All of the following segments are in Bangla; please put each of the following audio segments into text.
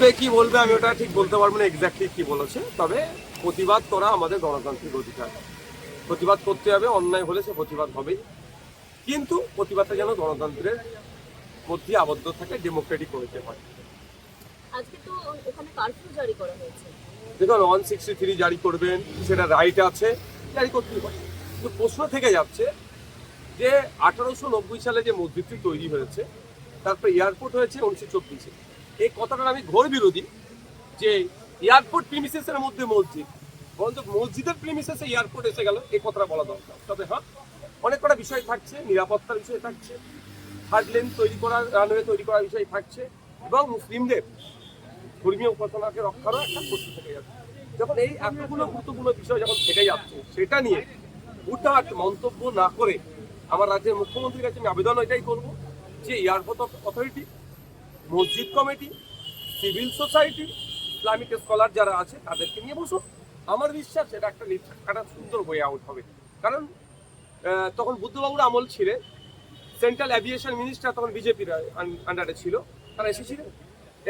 বলবে কি বলবে আমি ওটা ঠিক বলতে পারবো না এক্স্যাক্টলি কি বলেছে, তবে প্রতিবাদ করা আমাদের গণতান্ত্রিক অধিকার। প্রতিবাদ করতে হবে, অন্যায় হলে সে প্রতিবাদ হবেই, কিন্তু প্রতিবাদটা যেন গণতন্ত্রের মধ্যে আবদ্ধ থাকে, ডেমোক্রেটিক হতে পারে। আজকে তো ওখানে কারফিউ জারি করা হয়েছে। দেখুন 163 জারি করবেন, সেটা রাইট আছে, জারি করতেই পারে, কিন্তু প্রশ্ন থেকে যাচ্ছে যে 1890 সালে যে মসজিদটি তৈরি হয়েছে, তারপর এয়ারপোর্ট হয়েছে 1924-এ। এই কথাটার আমি ঘোর বিরোধী যে এয়ারপোর্ট প্রিমিসেসের মধ্যে মসজিদ, বরঞ্চ মসজিদের প্রিমিসেসে এয়ারপোর্ট এসে গেল, এই কথাটা বলা দরকার। তবে হ্যাঁ, অনেক কটা বিষয় থাকছে, নিরাপত্তার বিষয় থাকছে, থার্ড লেন তৈরি করার, রানওয়ে তৈরি করার বিষয় থাকছে, এবং মুসলিমদের ধর্মীয় উপাসনাকে রক্ষারও একটা প্রশ্ন থেকে যাচ্ছে। যখন এই এতগুলো গুরুত্বপূর্ণ বিষয় যখন থেকে যাচ্ছে, সেটা নিয়ে হুটহাট মন্তব্য না করে আমার রাজ্যের মুখ্যমন্ত্রীর কাছে আমি আবেদন এটাই করব যে এয়ারপোর্ট অথরিটি, মসজিদ committee, civil society, Islamic scholar যারা আছে তাদেরকে নিয়ে বসুন। আমার বিশ্বাস এটা একটা সুন্দর ওয়ে আউট হবে। কারণ তখন বুদ্ধবাবুর আমল ছিলেন, সেন্ট্রাল অ্যাভিয়েশন মিনিস্টার তখন বিজেপির আন্ডারে ছিল, তারা এসেছিলেন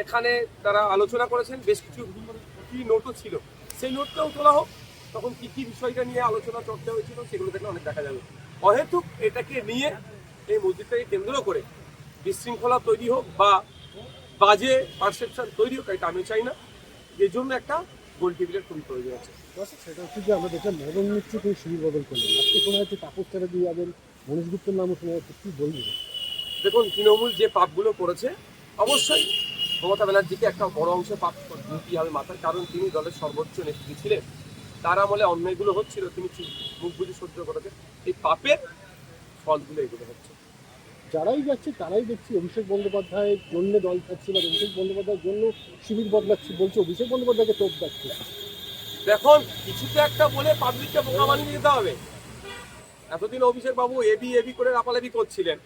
এখানে, তারা আলোচনা করেছেন, বেশ কিছু কি নোটও ছিল, সেই নোটটাও তোলা হোক, তখন কি কি বিষয়টা নিয়ে আলোচনা চর্চা হয়েছিল সেগুলো দেখলে অনেক দেখা যাবে। অহেতুক এটাকে নিয়ে এই মসজিদটাকে কেন্দ্র করে বিশৃঙ্খলা তৈরি হোক বা বাজে পারসেপশন তৈরি হোক, এটা আমি চাই না। এই জন্য একটা গোল টেবিলের খুবই প্রয়োজন আছে। সেটা হচ্ছে যে আমরা দেখলাম মদন মিত্র তিনি শিবির বদল করলেন, আজকে শোনা যাচ্ছে তাপস তারা দিয়ে যাবেন, মনীষ গুপ্তের নামও শোনা যাচ্ছে, কি বলবেন? দেখুন, তৃণমূল যে পাপগুলো করেছে, অবশ্যই মমতা ব্যানার্জিকে একটা বড় অংশ পাপ নিতেই হবে মাথায়, কারণ তিনি দলের সর্বোচ্চ নেত্রী ছিলেন, তার আমলে অন্যায়গুলো হচ্ছিল, তিনি মুখ বুঝে সহ্য করেছেন, এই পাপের ফলগুলো এগুলো হচ্ছে। যারাই যাচ্ছে তারাই দেখছি অভিষেক বন্দ্যোপাধ্যায়ের জন্য দল থাকছে, বা অভিষেক বন্দ্যোপাধ্যায়ের জন্য শিবির বদলাচ্ছে বলছে, অভিষেক বন্দ্যোপাধ্যায়কে তোপ যাচ্ছে। দেখুন, কিছুতে একটা বলে পাবলিককে বোকা বানিয়ে দিতে হবে। এতদিন অভিষেক বাবু এবি এবি করে লাপালাপি করছিলেন,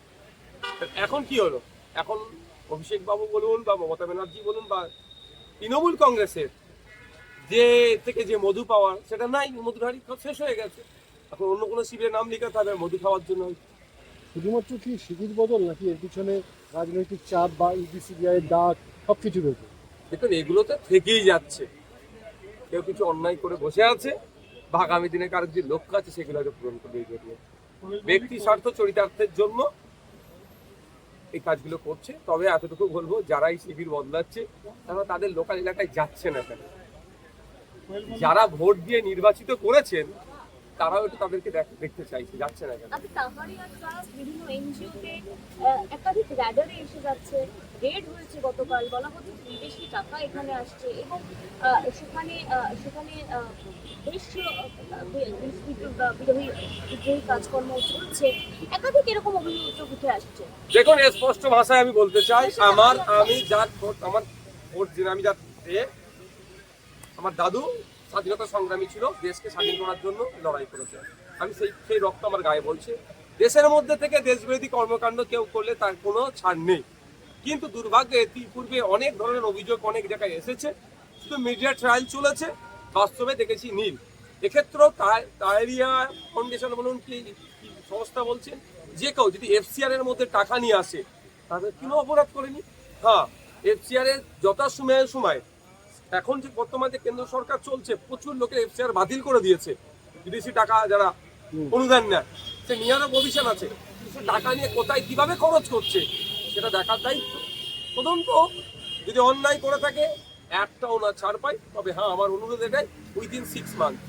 এখন কি হলো? এখন অভিষেক বাবু বলুন বা মমতা ব্যানার্জি বলুন বা তৃণমূল কংগ্রেসের যে থেকে যে মধু পাওয়ার, সেটা নাই, মধুর হাড়ি শেষ হয়ে গেছে। এখন অন্য কোনো শিবিরের নাম লিখাতে হবে মধু খাওয়ার জন্য। শুধুমাত্র কি শিবির বদল, নাকি এর পিছনে রাজনৈতিক চাপ বা ইউপিসিবিআই এর ডাক সব কিছু রয়েছে? দেখুন, এগুলোতে থেকেই যাচ্ছে, কেউ কিছু অন্যায় করে বসে আছে বা আগামী দিনে কারোর যে লক্ষ্য আছে সেগুলোকে পূরণ করবে, ব্যক্তি স্বার্থ চরিতার্থের জন্য এই কাজগুলো করছে। তবে এতটুকু বলবো, যারাই শিবির বদলাচ্ছে তারা তাদের লোকাল এলাকায় যাচ্ছে না কেন? যারা ভোট দিয়ে নির্বাচিত করেছেন তারাও একটু তাদেরকে দেখতে চাইছে, যাচ্ছে না কেন? আচ্ছা, তাহারিয়া ট্রাস্ট বিভিন্ন এনজিওতে একাধিক র্যাডারে এসে যাচ্ছে, রেড হয়েছে গতকাল, বলা হচ্ছে বিদেশি টাকা এখানে আসছে, এবং সেখানে সেখানে দেশীয় বিদ্রোহী কাজকর্ম চলছে, একাধিক এরকম অভিযোগ উঠে আসছে। দেখুন, স্পষ্ট ভাষায় আমি বলতে চাই, আমার দাদু স্বাধীনতা সংগ্রামী ছিল, দেশকে স্বাধীন করার জন্য লড়াই করেছে, আমি সেই রক্ত আমার গায়ে বলছে। দেশের মধ্যে থেকে দেশবিরোধী কর্মকাণ্ড কেউ করলে তার কোনো ছাড় নেই, কিন্তু দুর্ভাগ্যে ইতিপূর্বে অনেক ধরনের অভিযোগ অনেক জায়গায় এসেছে, শুধু মিডিয়া ট্রায়াল চলেছে, বাস্তবে দেখেছি নীল। এক্ষেত্রেও তাহেরিয়া ফাউন্ডেশন বলুন কি সংস্থা বলছেন, যে কেউ যদি এফসিআর এর মধ্যে টাকা নিয়ে আসে তাদের কোনো অপরাধ করেনি। হ্যাঁ, এফসিআর এর সময় এখন যে বর্তমানে যে কেন্দ্র সরকার চলছে, প্রচুর লোকের এফসিআর বাতিল করে দিয়েছে, বিদেশি টাকা যারা অনুদান নেয়, সে নিয়ারও প্রভিশন আছে, সে টাকা নিয়ে কোথায় কিভাবে খরচ করছে সেটা দেখার দায়িত্ব। তদন্ত যদি অন্যায় করে থাকে একটাও না ছাড় পায়, তবে হ্যাঁ, আমার অনুরোধ এটাই, উইদিন 6 মান্থ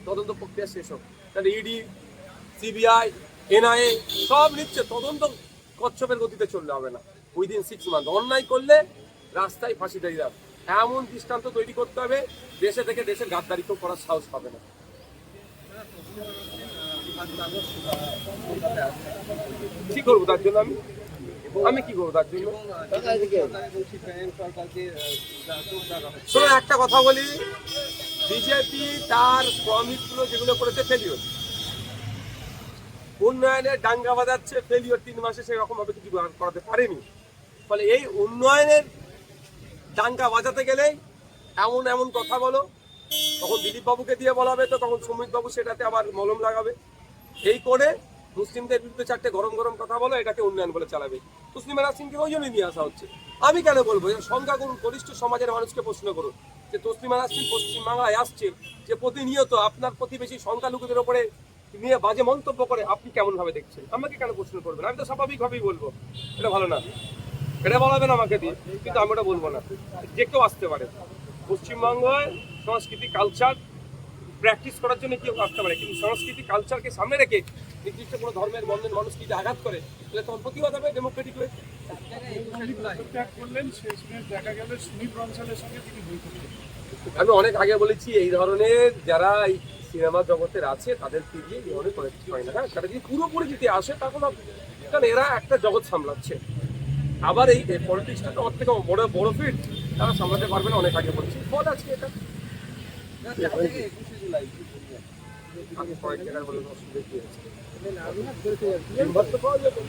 তদন্ত প্রক্রিয়া শেষ হোক। তাহলে ইডি, সিবিআই, এনআইএ সব নিচ্ছে, তদন্ত কচ্ছপের গতিতে চললে হবে না, উইদিন 6 মান্থ। অন্যায় করলে রাস্তায় ফাঁসি দিয়ে যাবে, এমন দৃষ্টান্ত তৈরি করতে হবে, দেশে থেকে দেশের গাদ্দারি কেউ করার সাহস পাবে না। কি করবো তার জন্য? আমি কি করবো তার জন্য? শোনো, একটা কথা বলি, বিজেপি তার প্রমিসগুলো যেগুলো করেছে ফেলিওর, উন্নয়নের ডাঙ্গা বাজাচ্ছে ফেলিওর, 3 মাসে সেরকম ভাবে কিছু করাতে পারেনি। ফলে এই উন্নয়নের ডাঙ্গা বাজাতে গেলেই এমন এমন কথা বলো, তখন দিলীপ বাবুকে দিয়ে বলা হবে, তো তখন সুমিত বাবু সেটাতে আবার মলম লাগাবে, এই করে মুসলিমদের বিরুদ্ধে চারটে গরম গরম কথা বলো, এটাকে উন্নয়ন বলে চালাবে। তসলিমা নাসরিনকে ওই জন্যই নিয়ে আসা হচ্ছে। আমি কেন বলবো, সংখ্যা করুন, গরিষ্ঠ সমাজের মানুষকে প্রশ্ন করুন যে তসলিমা নাসরিন পশ্চিমবাংলায় আসছে, যে প্রতিনিয়ত আপনার প্রতিবেশী সংখ্যালঘুদের ওপরে নিয়ে বাজে মন্তব্য করে, আপনি কেমন ভাবে দেখছেন? আমাকে কেন প্রশ্ন করবেন? আমি তো স্বাভাবিকভাবেই বলবো এটা ভালো না, এটা বলাবেন আমাকে দিয়ে, কিন্তু আমি ওটা বলবো না। যে কেউ আসতে পারে পশ্চিমবঙ্গের সংস্কৃতি কালচার প্র্যাকটিস করার জন্য কেউ আসতে পারে, কিন্তু সংস্কৃতি কালচারকে সামনে রেখে নির্দিষ্ট কোনো ধর্মের বন্ধন মানুষকে যদি আঘাত করে, তাহলে তখন প্রতিবাদ হবে ডেমোক্রেটিক হয়ে। পদত্যাগ করলেন, শেষমেশ দেখা গেল সুনীল বনসালের সঙ্গে তিনি বৈঠক করলেন। আমি অনেক আগে বলেছি, এই ধরনের যারা এই সিনেমা জগতের আছে তাদেরকে দিয়ে এই ধরনের কোনো কিছু হয় না। হ্যাঁ, তারা যদি পুরোপুরি যদি আসে তখন কারণ এরা একটা জগৎ সামলাচ্ছে। আবার এই পলিটিক্সটা তো ওর থেকে বড় বড় ফিট, তারা সামলাতে পারবে না, অনেক আগে বলছি। ফল আজকে এটা কয়েক জায়গায় বলে অসুবিধা কি আছে? পাওয়া যাবে।